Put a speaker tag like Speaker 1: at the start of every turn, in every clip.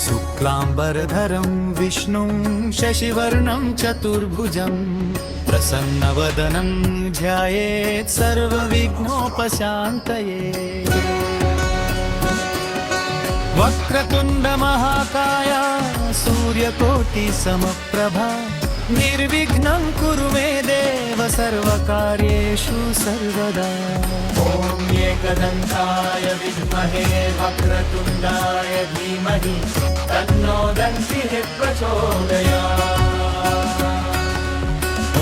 Speaker 1: शुक्लांबरधरं विष्णुं शशिवर्णं चतुर्भुजं प्रसन्नवदनं ध्यायेत् सर्वविघ्नोपशान्तये। वक्रतुण्डमहाकाय सूर्यकोटिसमप्रभा निर्विघ्नं कुरु मे देव सर्वकार्येषु सर्वदा। ॐ एकदन्ताय विद्महे वक्रतुण्डाय धीमहि तन्नो दन्तिः प्रचोदयात्।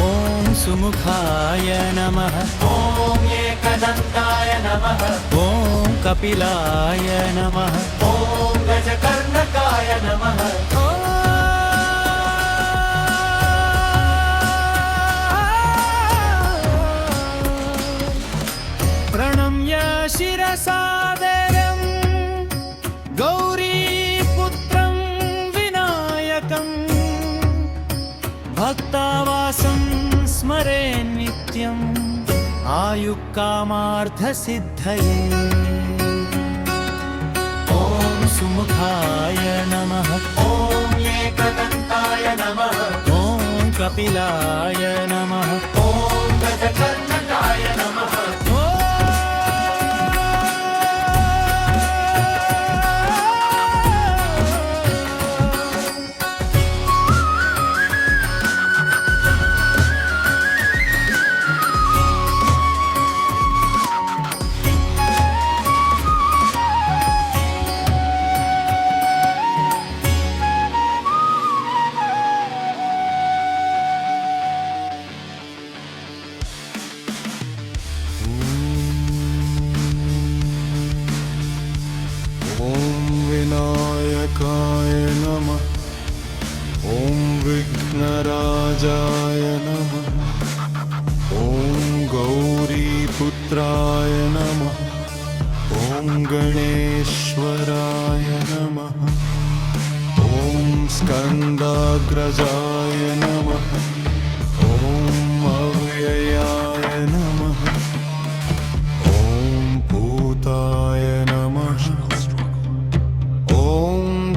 Speaker 1: ॐ सुमुखाय नमः। ॐ एकदन्ताय नमः। ॐ कपिलाय नमः। ॐ गजकर्णकाय नमः। शिरसादरं गौरीपुत्रं विनायकं भक्तावासं स्मरे नित्यम् आयुक्कामार्थसिद्धये। ॐ सुमुखाय नमः। ॐ एकदन्ताय नमः। ॐ कपिलाय नमः। ॐ गजकर्णकाय नमः।
Speaker 2: विनायकाय नमः। ॐ विघ्नराजाय नमः। ॐ गौरीपुत्राय नमः। ॐ गणेश्वराय नमः। ॐ स्कन्दाग्रजाय नमः। ॐ अव्ययाय नमः। ॐ भूताय नमः। ॐ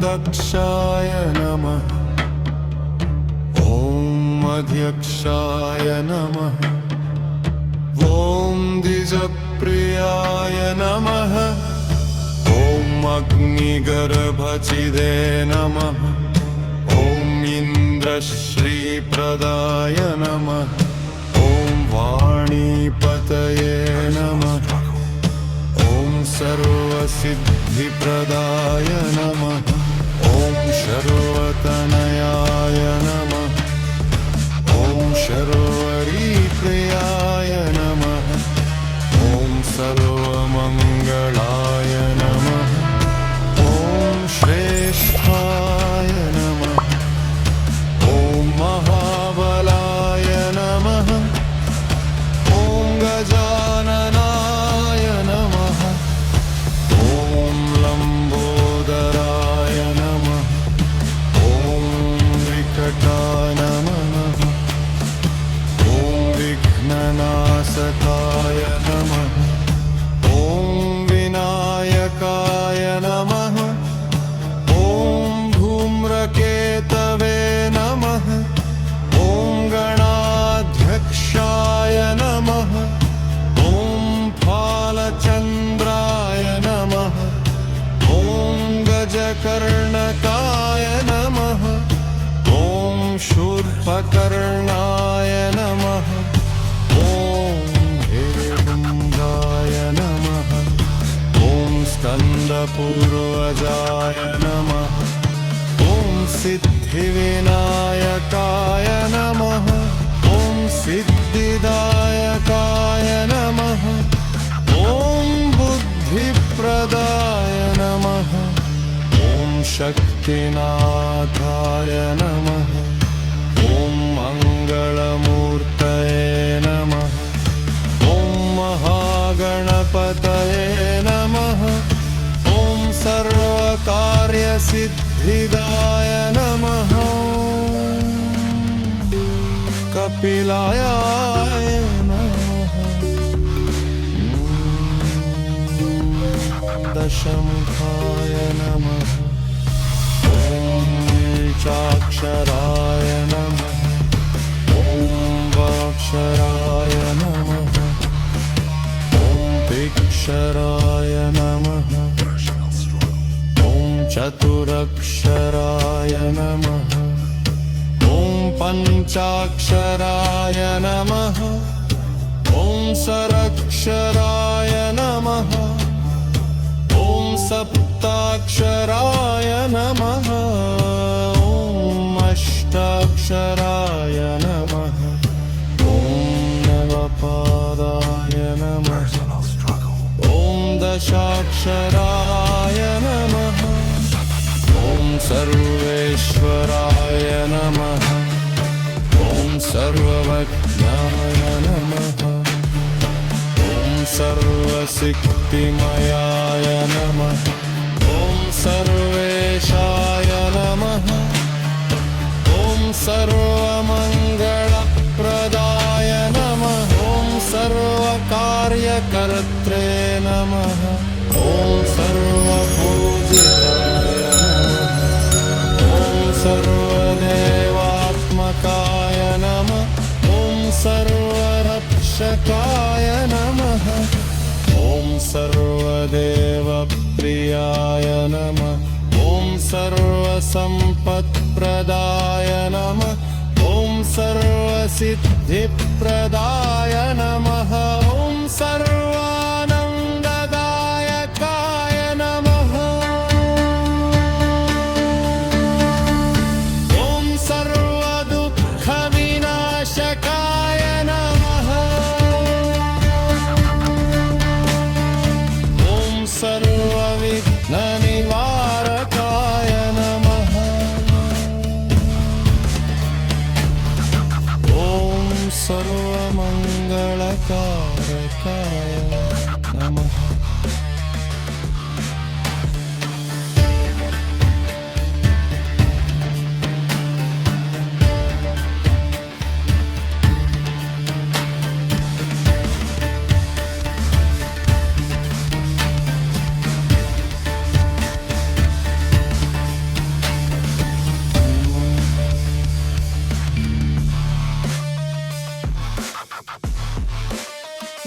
Speaker 2: दक्षाय नमः। ॐ अध्यक्षाय नमः। ॐ द्विजप्रियाय नमः। ॐ अग्निगर्भचिदे नमः। ॐ इन्द्रश्रीप्रदाय नमः। ॐ वाणीपतये नमः। ॐ सर्वसिद्धिप्रदाय नमः। ॐ शर्वतनयाय नमः। ॐ शर्वरीप्रियाय नमः। ॐ सर्वमङ्गलाय नमः। ॐ श्रेष्ठाय नमः। ॐ महाबलाय नमः। ॐ गजाननाय नमः। ॐ लम्बोदराय नमः। ॐ विकटाय नमः। ॐ विघ्ननाशकाय नमः। ॐ विनायकाय नमः। ॐ धूम्रकेतवे नमः। ॐ गणाध्यक्षाय नमः। ॐ फालचन्द्राय नमः। ॐ गजकर्णकाय नमः। ॐ शूर्पकर्णाय नमः। ॐ हिरण्यगाय नमः। ॐ स्कन्दपूर्वजाय नमः। ॐ सिद्धिविनायकाय नमः। ॐ सिद्धिदायकाय नमः। ॐ बुद्धिप्रदाय नमः। ॐ शक्तिनाथाय नमः। ॐ मङ्गलमूर्तये नमः। ॐ महागणपतये नमः। ॐ सर्वकार्यसिद्धिदाय नमः। कपिलाय नमः। दशमुखाय नमः। ॐ अक्षराय नमः ॐ वाक्षराय नमः ॐ तीक्षराय नमः ॐ चतुरक्षराय नमः ॐ पञ्चाक्षराय नमः ॐ षडक्षराय नमः ॐ सप्ताक्षराय नमः ॐ अष्टाक्षराय नमः ॐ नवपादाय नमः ॐ दशाक्षराय नमः ॐ सर्वेश्वराय नमः ॐ सर्वज्ञाय नमः ॐ सर्वसिद्धिमयाय नमः ॐ सर्वेशाय नमः ॐ सर्वमङ्गलप्रदाय नमः ॐ सर्वकार्यकर्त्रे नमः ॐ सर्वपूजिताय नमः ॐ सर्वदेवात्मकाय नमः ॐ सर्वरक्षकाय नमः ॐ सर्वदेवप्रियाय नमः ॐ सर्वसम्पत्प्रदाय नमः ॐ सर्वसिद्धिप्रदाय नमः ॐ सर्वानन्ददायकाय नमः ॐ सर्वदुःखविनाशकाय नमः ॐ सर्वविघ्ननिवारकाय नमः ॐ सर्वमङ्गलकारकाय नमः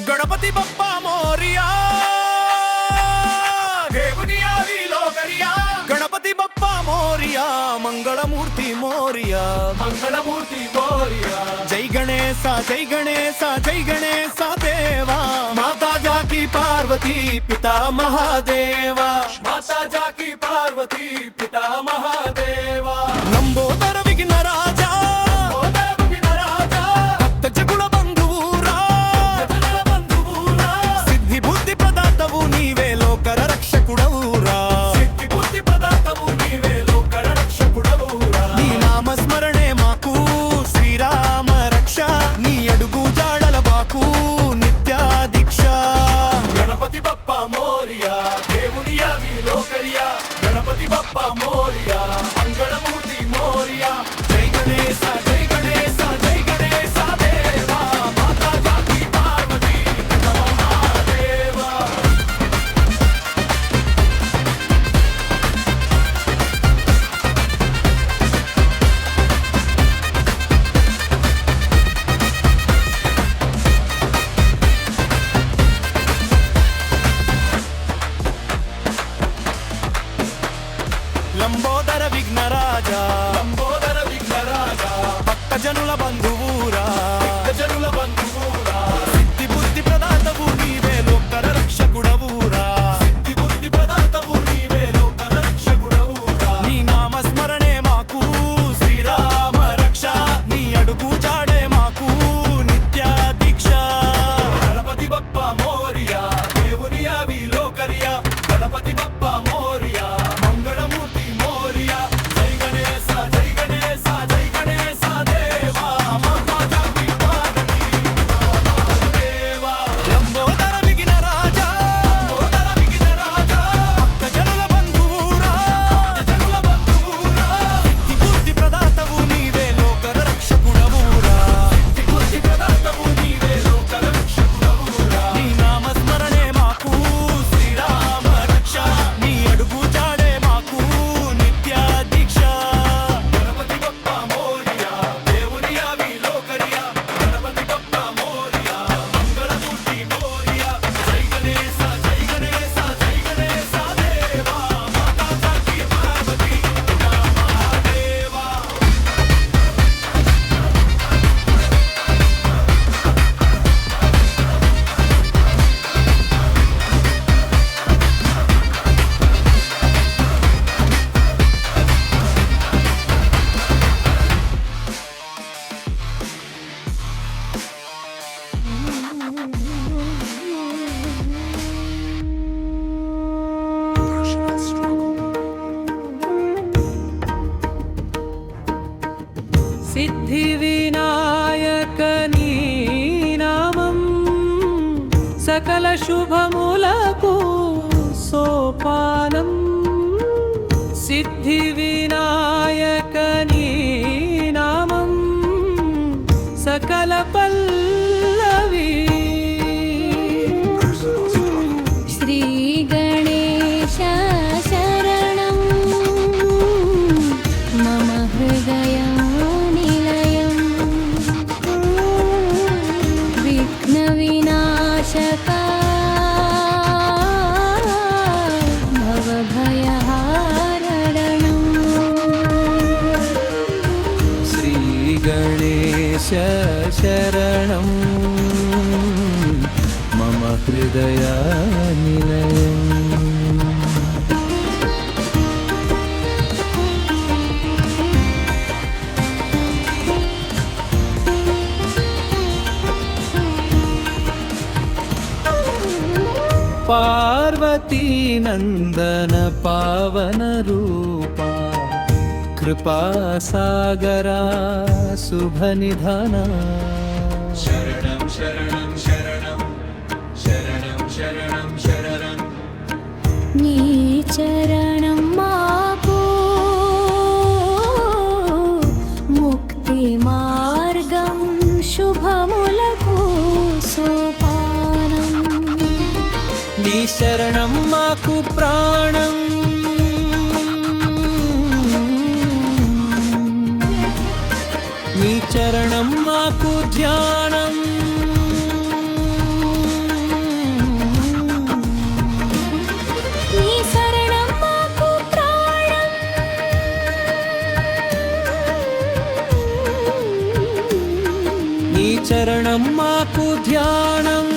Speaker 1: गणपती बाप्पा मोरया దేవుని ఆవిలోకరియా గణపతి బప్పా మోరియా మంగళమూర్తి మోరియా మంగళమూర్తి మోరియా జై గణేశ జై గణేశ జై గణేశ దేవా మాతా జాకి పార్వతీ పితా మహాదేవా మాతా జాకి పార్వతీ పితా మహాదేవా లంబోదర విఘ్న రాజా భక్త జగుల బంధువురా సిద్ధి బుద్ధి ప్రదాతవు నీవే లోకర రక్షకుడవురా సిద్ధి బుద్ధి ప్రదాతవు నీవే లోకర రక్షకుడవురా నీ నామస్మరణే మాకు శ్రీరామ రక్ష నీ అడుగు జాడల బాకు నిత్య దీక్ష గణపతి బప్పా మోరియా దేవుని ఆవిలోకరియా గణపతి బప్పా మోరియా మంగళమూర్తి మోరియా జై గణేశ జై గణేశ జై గణేశ దేవా మాతా జాకి పార్వతీ పితా మహాదేవా లంబోదర విఘ్నరాజా లంబోదర విఘ్నరాజా భక్త జనుల బంధువురా భక్త జనుల బంధువురా సిద్ధి బుద్ధి ప్రదాతవు నీవే లోకర రక్షకుడవురా సిద్ధి బుద్ధి ప్రదాతవు నీవే లోకర రక్షకుడవురా నీ నామస్మరణే మాకు శ్రీరామ రక్ష నీ అడుగు జాడే మాకు నిత్య దీక్ష గణపతి బప్పా మోరియా దేవుని ఆవిలోకరియా గణపతి బప్పా మోరియా మంగళమూర్తి మోరియా జై గణేశ జై గణేశ జై గణేశ దేవా మాతా జాకి
Speaker 3: సిద్ధి వినాయక నీ నామం సకల శుభములకు సోపానం. సిద్ధి వినాయక నీ నామం సకల పల్లవి.
Speaker 4: శ్రీ గణేశ శరణం మమ హృదయ నిలయం. విఘ్న వినాశక భవభయహారణం.
Speaker 3: శ్రీ గణేశ శరణం మమ హృదయ నిలయం. పార్వతీ నందన పావన రూపా కృపా సాగరా శుభ నిధాన.
Speaker 1: శరణం శరణం శరణం శరణం శరణం శరణం.
Speaker 4: నీ చరణం మాకు ముక్తి మార్గం శుభములకు సోపానం.
Speaker 3: నీ శరణం మాకు ప్రాణం. నీ చరణం మాకు ధ్యానం.
Speaker 4: నీ శరణం మాకు ప్రాణం.
Speaker 3: నీ చరణం మాకు ధ్యానం.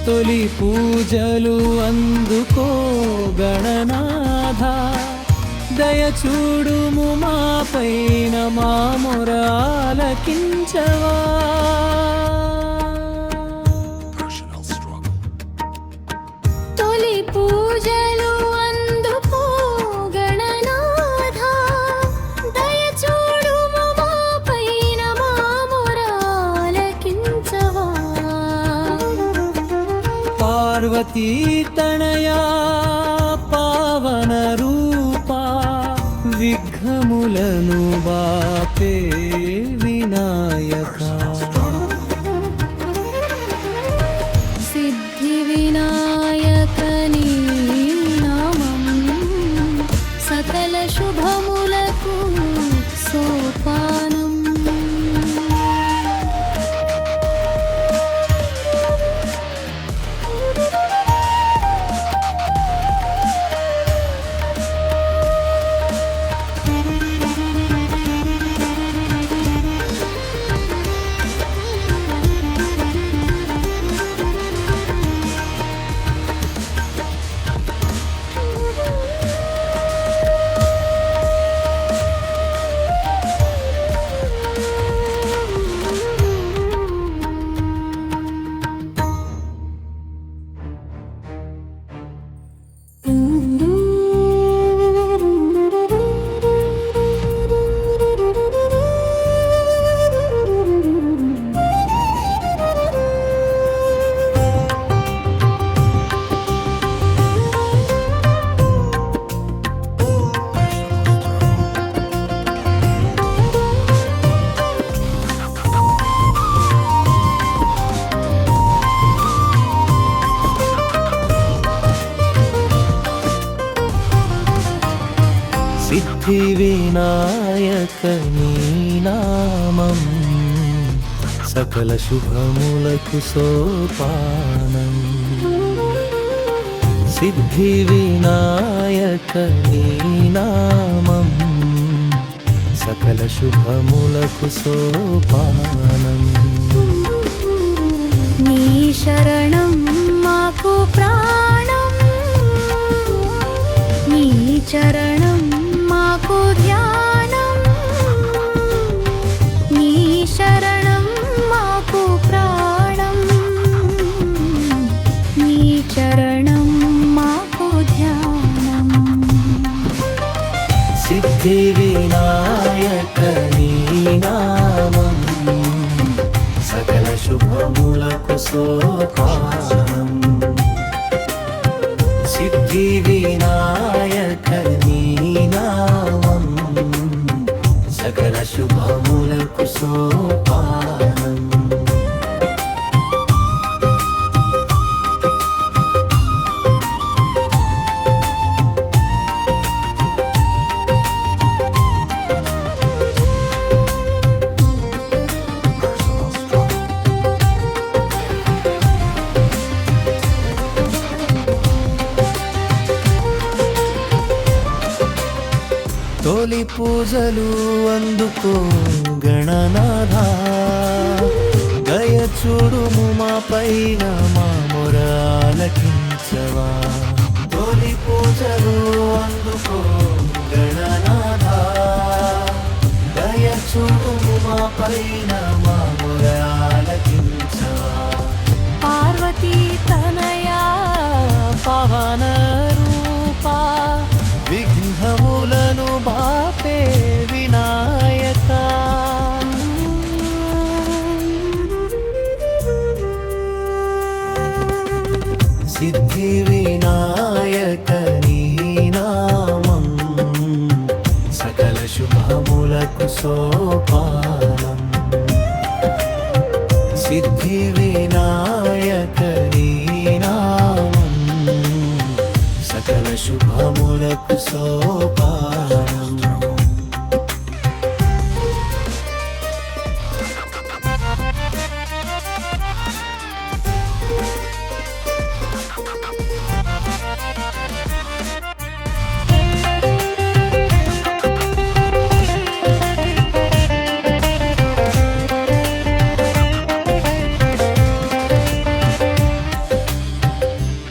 Speaker 3: తొలి పూజలు అందుకో గణనాథ. దయచూడుము మా పైన మా మొర ఆలకించవా.
Speaker 4: తొలి పూజలు అందుకో గణనాథ. దయచూడుము మా పైన మా మొర ఆలకించవా.
Speaker 3: పార్వతీ తనయా పావన రూపా విఘ్నములను బాపే వినాయక.
Speaker 4: సిద్ధి వినాయక నీ నామం సకల శుభములకు సోపానం.
Speaker 3: సిద్ధి వినాయక నీ నామం సకల శుభములకు సోపానం. సిద్ధి వినాయక నీ నామం సకల శుభములకు సోపానం.
Speaker 4: నీ శరణం మాకు ప్రాణం. నీ చరణం మాకు ధ్యానం, నీ శరణం మాకు ప్రాణం, నీ చరణం మాకు ధ్యానం.
Speaker 3: సిద్ధి వినాయక నీ నామం సకల శుభములకు సోపానం. సిద్ధి వినాయక నీ నామం సకల శుభములకు సోపానం. తొలి పూజలు అందుకో గణనాథ, దయ చూడుము మా పైన మా మొర ఆలకించవా. తొలి పూజలు అందుకో గణనాథ, దయ చూడుము మా పైన మా మొర ఆలకించవా.
Speaker 4: పార్వతీ తనయా
Speaker 3: పవన రూపా విఘ్నములను బాపే వినాయక. సిద్ధి వినాయక నీ నామం సకల శుభములకు సోపానం. సిద్ధి వినాయక నీ నామం సకల శుభములకు సోపానం.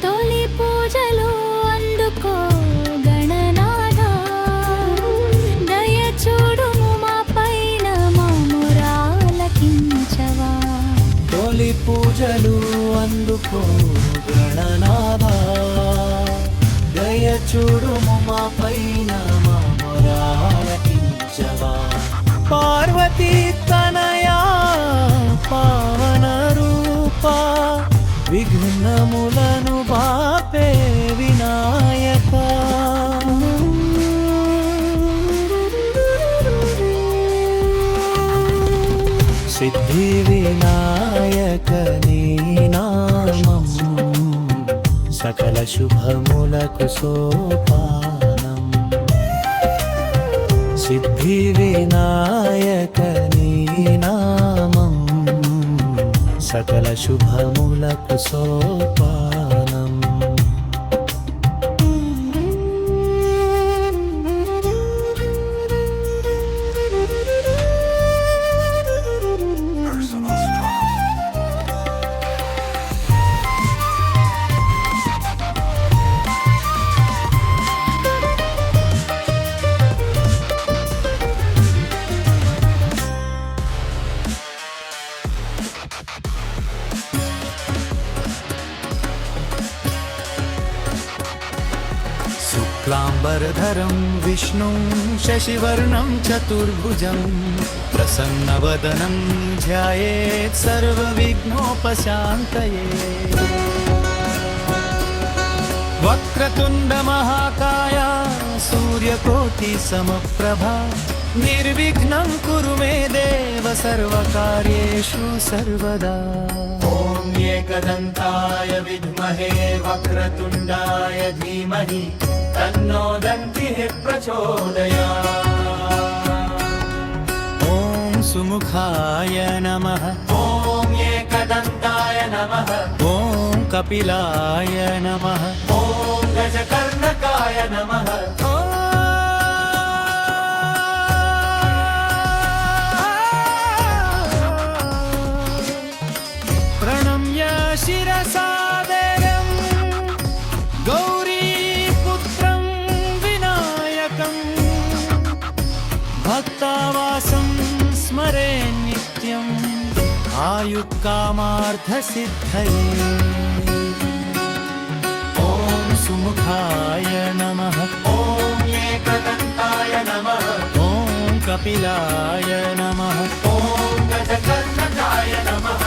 Speaker 4: తొలి పూజలు అందుకో గణనాథ, దయ చూడుము మా పైన మా మొర ఆలకించవా.
Speaker 3: తొలి పూజలు అందుకో గణనాథ, దయ చూడుము మా పైన మా మొర ఆలకించవా. పార్వతీ తనయా పవన రూపా విఘ్నములను బాపే వినాయక. సిద్ధి వినాయక నీ నామం సకల శుభములకు సోపానం. సిద్ధి వినాయక నీ నామం సకల శుభములకు సోపానం. शुक्लाम्बरधरं विष्णुं शशिवर्णं चतुर्भुजं प्रसन्नवदनं ध्यायेत् सर्वविघ्नोपशान्तये. वक्रतुण्डमहाकाय सूर्यकोटिसमप्रभा निर्विघ्नं कुरु मे देव सर्वकार्येषु सर्वदा.
Speaker 1: ॐ एकदन्ताय विद्महे वक्रतुण्डाय धीमहि तन्नो दन्तिः प्रचोदयात्.
Speaker 3: ॐ सुमुखाय नमः,
Speaker 1: ॐ एकदन्ताय नमः,
Speaker 3: ॐ कपिलाय नमः,
Speaker 1: ॐ गजकर्णकाय नमः,
Speaker 3: प्रणम्य शिरसादरं गौरीपुत्रं विनायकम्. भक्तावासं स्मरे नित्यम् आयुक्कामार्थसिद्धये ॐ सुमुखाय नमः
Speaker 1: ॐ एकदन्ताय नमः
Speaker 3: ॐ कपिलाय नमः
Speaker 1: ॐ गजकर्णकाय नमः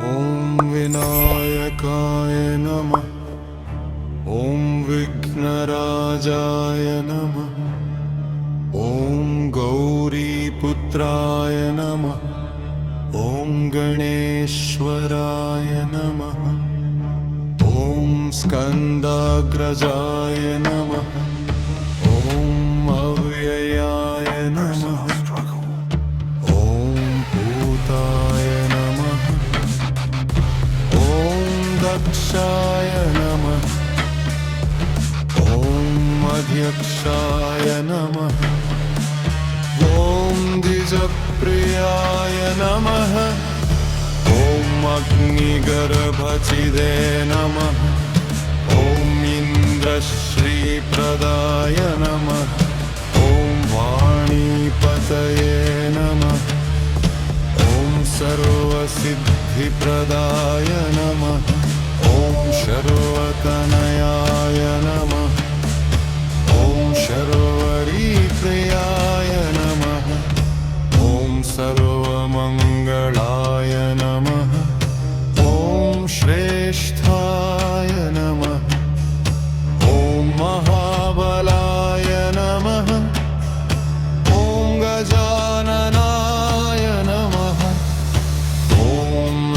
Speaker 2: ॐ विनायकाय नमः ॐ विघ्नराजाय नमः ॐ गौरीपुत्राय नमः ॐ गणेश्वराय नमः ॐ स्कन्दाग्रजाय नमः ॐ अव्ययाय नमः ॐ भूताय नमः ॐ दक्षाय नमः ॐ अध्यक्षाय नमः ॐ द्विजप्रियाय नमः ॐ अग्निगर्भचिदे नमः ॐ इन्द्रश्रीप्रदाय नमः ॐ वाणीपतये नमः ॐ सर्वसिद्धिप्रदाय नमः ॐ शर्वतनयाय नमः ॐ शर्वरीप्रियाय नमः ॐ सर्वमङ्गलाय नमः ॐ श्रेष्ठाय नमः ॐ महाबलाय नमः ॐ गजाननाय नमः ॐ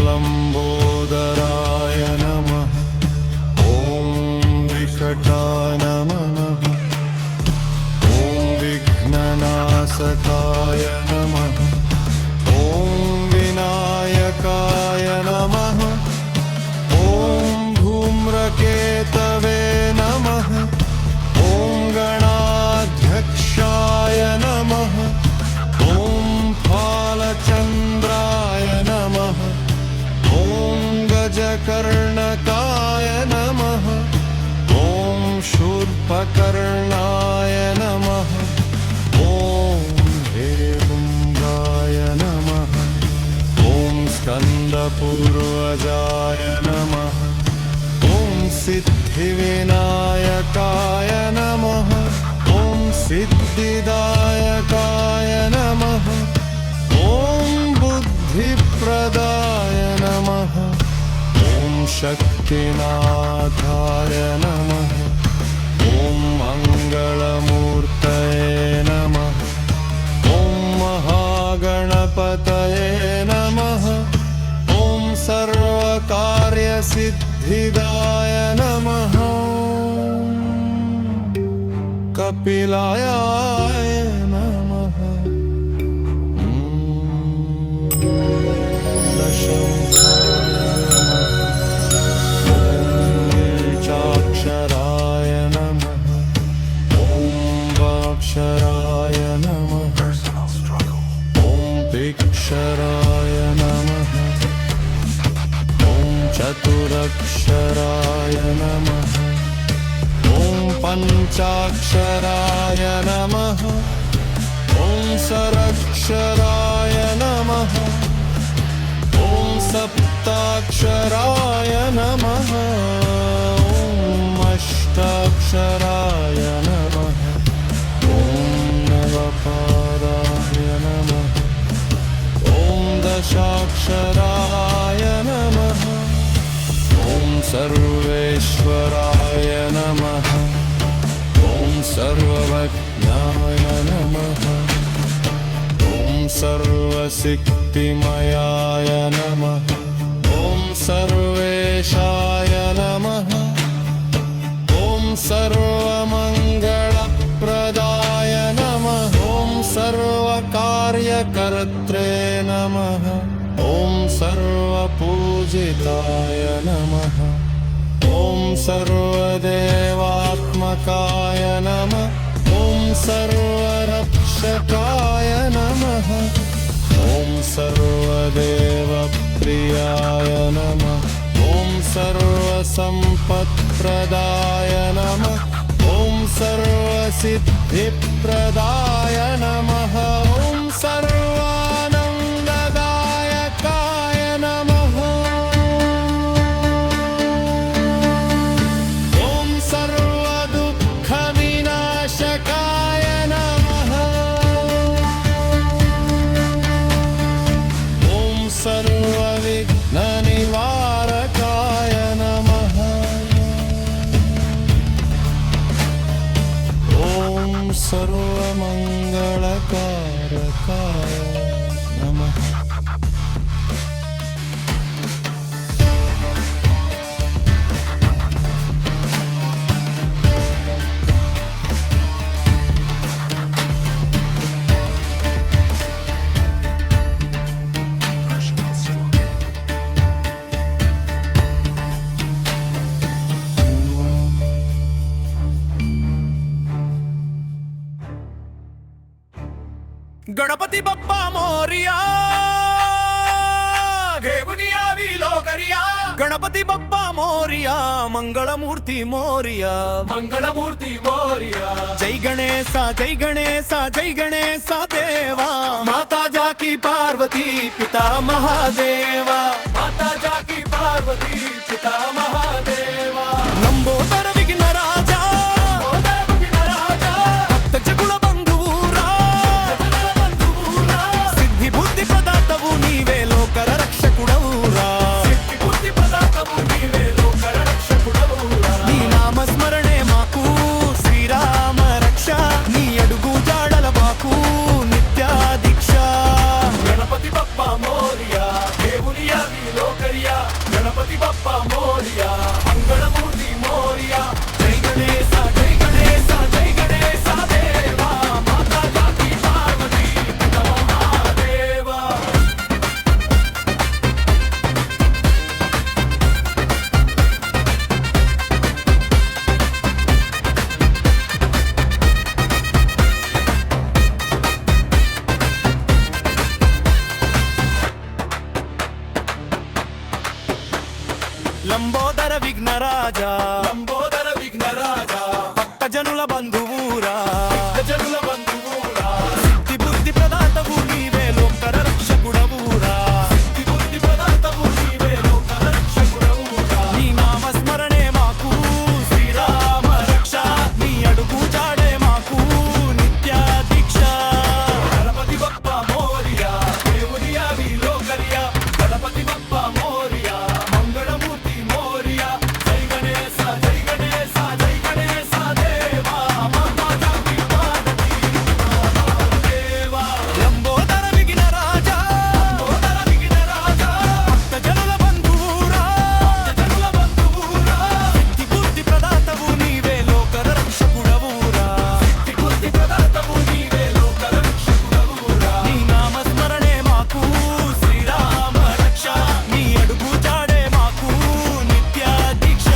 Speaker 2: लम्बोदराय नमः ॐ विकटाय नमः ॐ विघ्ननाशकाय नमः ॐ विनायकाय नमः ॐ धूम्रकेतवे नमः ॐ गणाध्यक्षाय नमः ॐ फालचन्द्राय नमः ॐ गजकर्णकाय नमः ॐ शूर्पकर्णाय नमः ॐ हेरपुङ्गाय नमः ॐ स्कन्दपूर्वजाय नमः ॐ सिद्धिविनायकाय नमः ॐ सिद्धिदायकाय नमः ॐ बुद्धिप्रदाय नमः ॐ शक्तिनाथाय नमः ॐ मङ्गलमूर्तये नमः ॐ महागणपतये नमः ॐ सर्वकार्यसिद्धिदाय नमः कपिलाय नमः चाक्षराय नमः ॐ वाक्षराय नमः ॐ भिक्षराय नमः ॐ चतुरक्षराय नमः ॐ पञ्चाक्षराय नमः ॐ षडक्षराय नमः ॐ सप्ताक्षराय नमः ॐ अष्टाक्षराय नमः ॐ नवपादाय नमः ॐ दशाक्षराय नमः ॐ सर्वेश्वराय नमः ॐ सर्वज्ञाय नमः ॐ सर्वशक्तिमयाय नमः ॐ सर्वेशाय नमः ॐ सर्वमङ्गलाय सर्वदात्रे नमः ॐ सर्वपूजिताय नमः ॐ सर्वदेवात्मकाय नमः ॐ सर्वरक्षकाय नमः ॐ सर्वदेवप्रियाय नमः ॐ सर्वसम्पत्प्रदाय नमः ॐ सर्वसिद्धिप्रदाय नमः ॐ सर्वानन्ददायकाय नमः ॐ सर्वदुःखविनाशकाय नमः ॐ सर्वविघ्ननिवारकाय नमः ॐ सर्वमङ्गलकारकाय नमः
Speaker 3: गणपती बाप्पा मोरिया
Speaker 1: घेऊन यावी लोकरिया
Speaker 3: गणपती बाप्पा मोरिया मंगळमूर्ती मोरिया
Speaker 1: मंगलमूर्ती मोरिया
Speaker 3: जय गणेशा जय गणेशा जय गणेशा देवा माता जाकी पार्वती पिता महादेवा
Speaker 1: माता जाकी पार्वती पिता महादेवा
Speaker 3: लंबोदर विघ्न राजा
Speaker 1: राजा
Speaker 3: भक्तजगुळ बंधुरा सिद्धि बुद्धि प्रदातवु नीवे लोकर रक्षकुडऊरा
Speaker 1: బుద్ధి ప్రదాతము నీవే లోక రక్షకుడవురా
Speaker 3: నీ నామ స్మరణే మాకు శ్రీరామ రక్ష నీ అడుగు జాడల మాకు నిత్య దీక్ష
Speaker 1: గణపతి బప్ప మోరియా దేవుని యావి లోకరియా గణపతి బప్ప మోరియా మంగళమూర్తి మోరియా జై గణేశ జై గణేశ జై గణేశ దేవా మాతా జాతి పార్వతి పితా మహాదేవా
Speaker 3: లంబోదర విఘ్న రాజా
Speaker 1: లంబోదర విఘ్నరాజా
Speaker 3: భక్తజనుల బంధువురా
Speaker 1: జనుల బంధువురా
Speaker 3: సిద్ధి బుద్ధి ప్రదాతవు నీవే లోకర రక్షకుడవురా
Speaker 1: బుద్ధి ప్రదాతము నీవే లోక రక్షకుడవురా
Speaker 3: నీ నామ స్మరణే మాకు శ్రీరామ రక్ష నీ అడుగు జాడే మాకు నిత్య దీక్ష
Speaker 1: గణపతి బప్ప మోరియా దేవుని యావి లోకరియా గణపతి బప్ప మోరియా మంగళమూర్తి మోరియా జై గణేశ జై గణేశ జై గణేశ దేవా మాతా జాతి పార్వతి దేవా
Speaker 3: లంబోదర విఘ్న రాజా
Speaker 1: లంబోదర విఘ్నరాజా
Speaker 3: భక్తజనుల బంధువురా
Speaker 1: జనుల బంధువురా
Speaker 3: సిద్ధి బుద్ధి ప్రదాతవు నీవే లోకర రక్షకుడవురా
Speaker 1: బుద్ధి ప్రదాతము నీవే లోక రక్షకుడవురా
Speaker 3: నీ నామ స్మరణే మాకు శ్రీరామ రక్ష నీ అడుగు జాడే మాకు నిత్య దీక్ష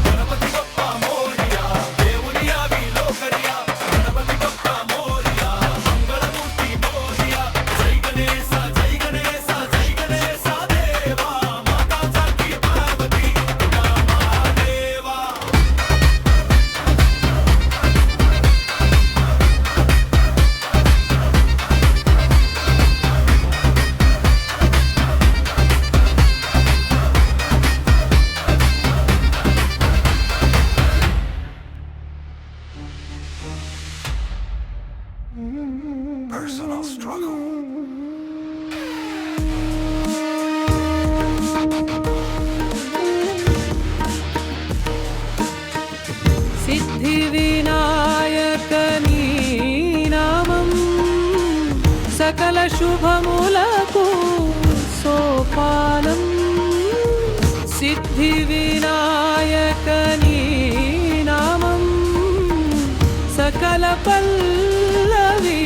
Speaker 1: గణపతి బప్ప మోరియా దేవుని యావి లోకరియా గణపతి బప్ప మోరియా మంగళమూర్తి మోరియా జై గణేశ జై గణేశ జై గణేశ దేవా మాతా జాతి పార్వతి పితా మహాదేవా
Speaker 5: సిద్ధివినాయకనీ నామం సకల శుభములకు సోపానం సిద్ధివినాయకనీ నామం సకల పల్లవి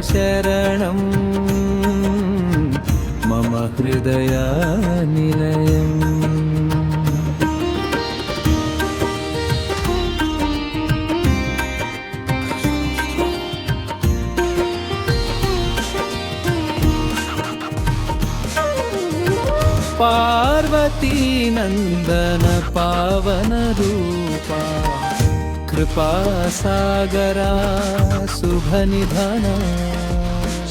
Speaker 5: శరణం మమ హృదయ నిలయం. పార్వతీ నందన పావన రూపా కృపా సాగరా శుభ నిధన.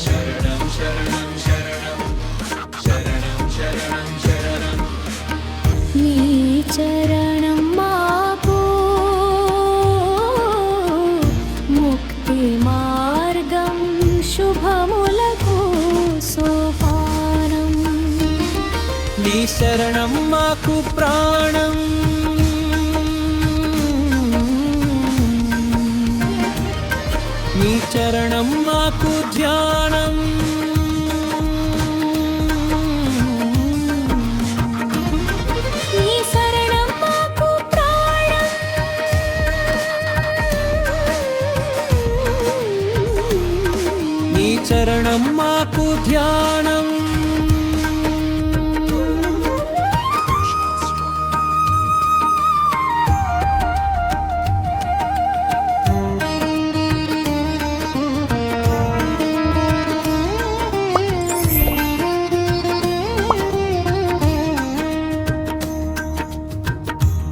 Speaker 1: శరణం శరణం శరణం శరణం శరణం శరణం
Speaker 4: నీ చరణం మాకు ముక్తి మార్గం శుభములకు సోపానం.
Speaker 5: నీ శరణం మాకు ప్రాణం, నీ చరణం మాకు ధ్యానం.
Speaker 4: నీ శరణం మాకు ప్రాణం,
Speaker 5: నీ చరణం మాకు ధ్యానం.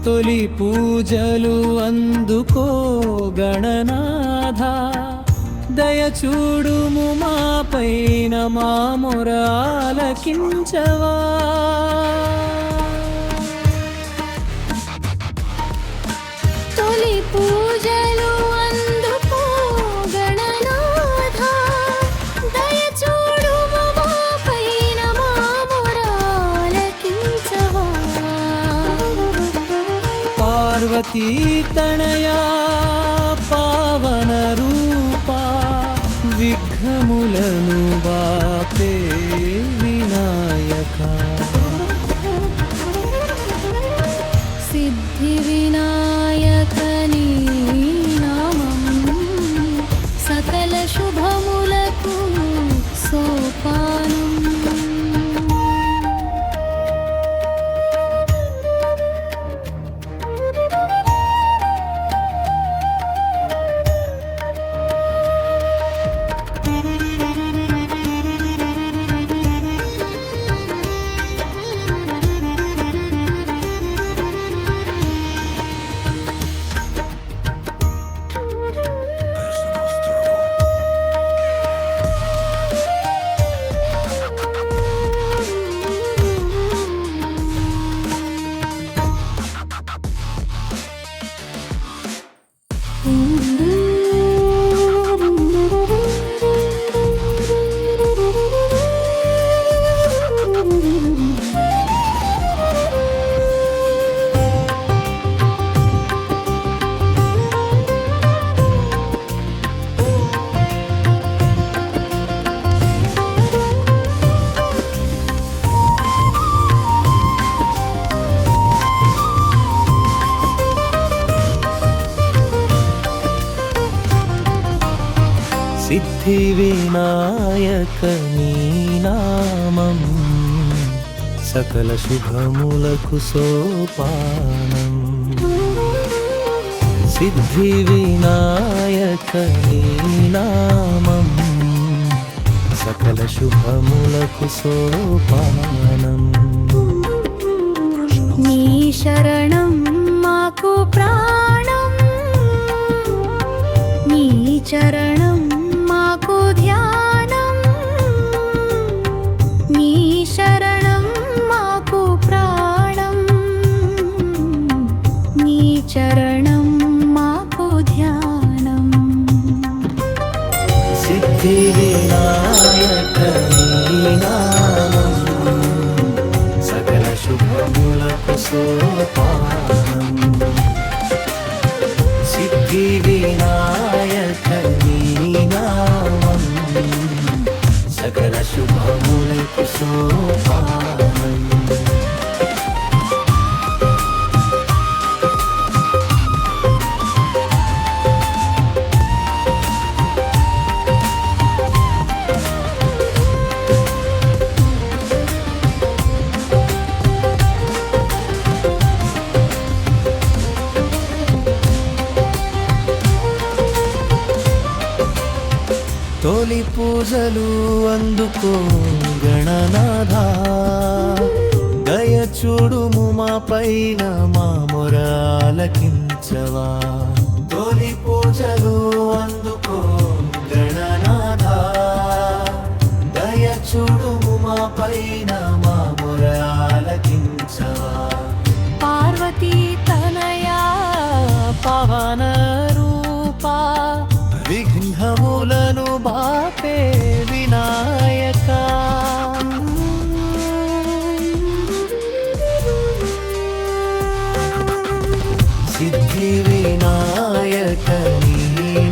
Speaker 5: తొలి పూజలు అందుకో గణనాథ, దయచూడుము మా పైన మా మొర ఆలకించవా.
Speaker 4: తొలి పూజలు అందుకో గణనాథ, దయచూడుము మా పైన మా మొర ఆలకించవా.
Speaker 5: పార్వతీ తనయా పావన రూపా విఘ్నములను బాపే వినాయక.
Speaker 4: సిద్ధి వినాయక నీ నామం సకల శుభములకు సోపానం.
Speaker 5: సిద్ధి వినాయక నీ నామం సకల శుభములకు సోపానం. సిద్ధి వినాయక నీ నామం సకల శుభములకు సోపానం.
Speaker 4: నీ శరణం మాకు ప్రాణం, నీ చరణం మాకు ధ్యానం. నీ శరణం మాకు ప్రాణం, నీ చరణం మాకు ధ్యానం.
Speaker 5: సిద్ధి వినాయక నీ నామం సకల శుభములకు సోపానం. సిద్ధి వినాయక నీ తొలి పూజలు అందుకో గణనాథ దయ చూడుము మా పైన మా మొరాలకించవా తొలి పూజలు అందుకో గణనాథ దయ చూడుము మా పైన మా మొరాలకించవా
Speaker 4: పార్వతీ తనయా
Speaker 5: పవన రూపా విఘ్నములను బాపే వినాయక సిద్ధి వినాయక నీ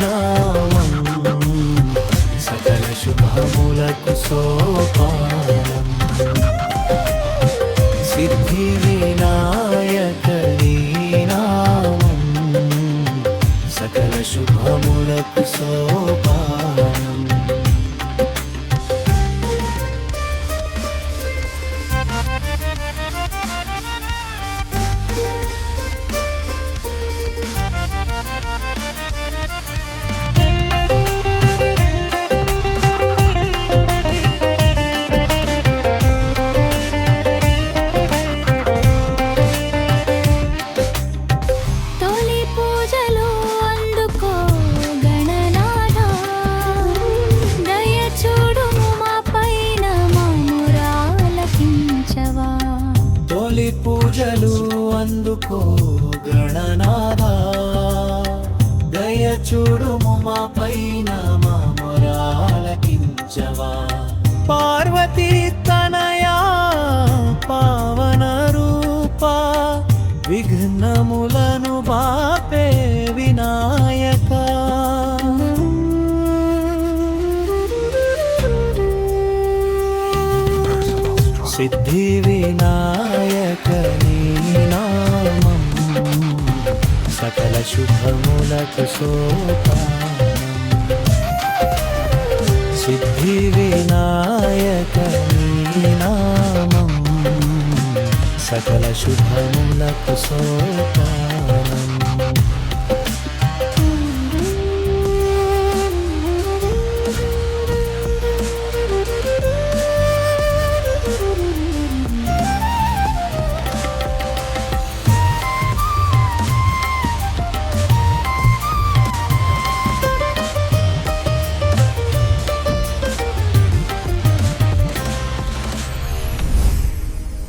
Speaker 5: నామం సకల శుభములకు సోపానం సిద్ధి వినాయక నీ నామం సకల శుభములకు సోపానం
Speaker 4: తొలి పూజలు అందుకో గణనాథ దయ చూడుము మా పైన మా మొరాలకించవా
Speaker 5: తొలి పూజలు అందుకో గణనాథ దయ చూడుము మా పైన మా మొరాలకించవా పార్వతీ తనయా పావన రూపా విఘ్నములను బాపే వినాయక సిద్ధి వినాయక నీ నామం సకల శుభములకు సోపానం సిద్ధి వినాయక నీ నామం సకల శుభములకు సోపానం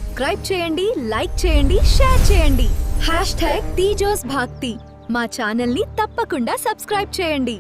Speaker 6: సబ్స్క్రైబ్ చేయండి, లైక్ చేయండి, షేర్ చేయండి. #తేజోస్ భక్తి మా ఛానల్ ని తప్పకుండా సబ్స్క్రైబ్ చేయండి.